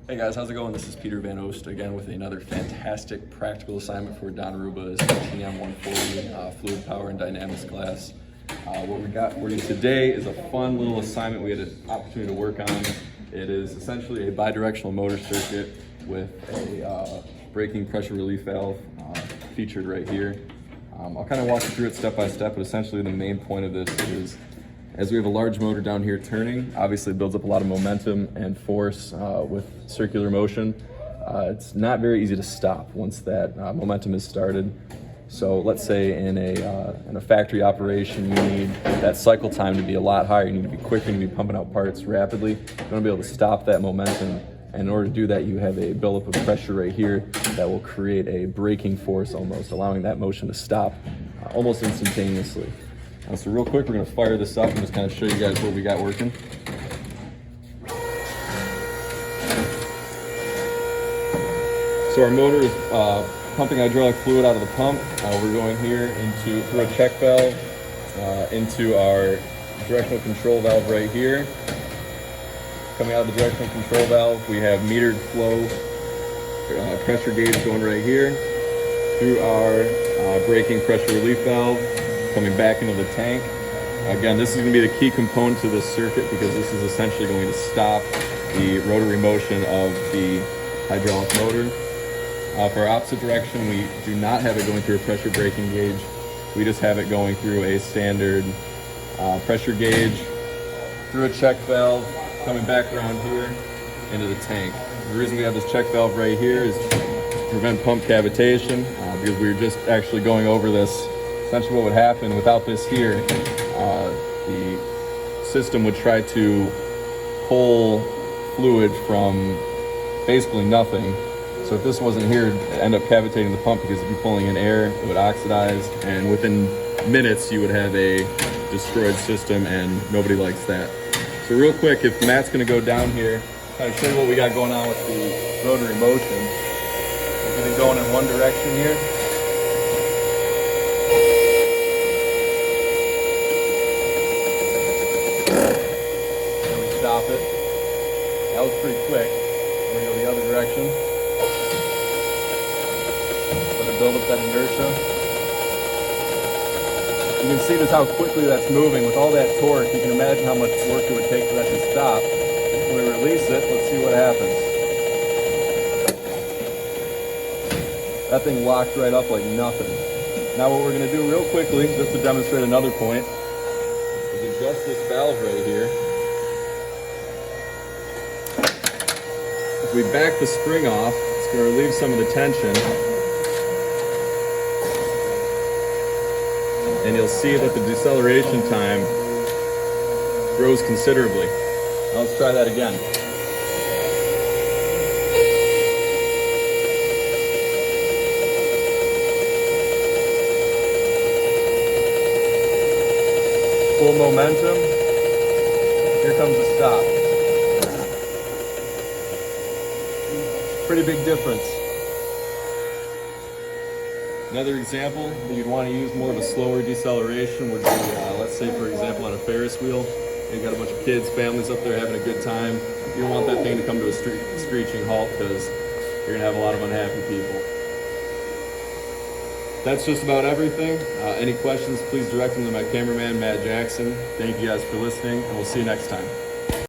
Hey guys, how's it going? This is Peter Van Oost again with another fantastic practical assignment for Don Aruba's ETM 140 Fluid Power and Dynamics class. What we got for you today is a fun little assignment we had an opportunity to work on. It is essentially a bidirectional motor circuit with a braking pressure relief valve featured right here. I'll kind of walk you through it step by step, but essentially the main point of this is, as we have a large motor down here turning, obviously it builds up a lot of momentum and force with circular motion. It's not very easy to stop once that momentum is started. So let's say in a factory operation, you need that cycle time to be a lot higher. You need to be quick, you need to be pumping out parts rapidly. You want to be able to stop that momentum. And in order to do that, you have a buildup of pressure right here that will create a braking force almost, allowing that motion to stop almost instantaneously. So real quick, we're going to fire this up and just kind of show you guys what we got working. So our motor is pumping hydraulic fluid out of the pump. We're going here through a check valve into our directional control valve right here. Coming out of the directional control valve, we have metered flow pressure gauge going right here through our braking pressure relief valve, coming back into the tank. Again, this is going to be the key component to this circuit because this is essentially going to stop the rotary motion of the hydraulic motor. For our opposite direction, we do not have it going through a pressure braking gauge. We just have it going through a standard pressure gauge, through a check valve, coming back around here into the tank. The reason we have this check valve right here is to prevent pump cavitation because we were just actually going over this. Essentially what would happen without this here, the system would try to pull fluid from basically nothing. So if this wasn't here, it'd end up cavitating the pump because if you're pulling in air, it would oxidize, and within minutes you would have a destroyed system, and nobody likes that. So real quick, if Matt's gonna go down here, kind of show you what we got going on with the rotary motion. We're gonna go in one direction here. And we stop it. That was pretty quick. We're gonna go the other direction. Let it build up that inertia. You can see just how quickly that's moving. With all that torque, you can imagine how much work it would take for that to stop. When we release it, let's see what happens. That thing locked right up like nothing. Now what we're going to do real quickly, just to demonstrate another point, is adjust this valve right here. If we back the spring off, it's going to relieve some of the tension. And you'll see that the deceleration time grows considerably. Now let's try that again. Full momentum. Here comes the stop. Pretty big difference. Another example that you'd want to use more of a slower deceleration would be, let's say for example on a Ferris wheel, you got a bunch of kids, families up there having a good time. You don't want that thing to come to a screeching halt because you're going to have a lot of unhappy people. That's just about everything. Any questions, please direct them to my cameraman, Matt Jackson. Thank you guys for listening, and we'll see you next time.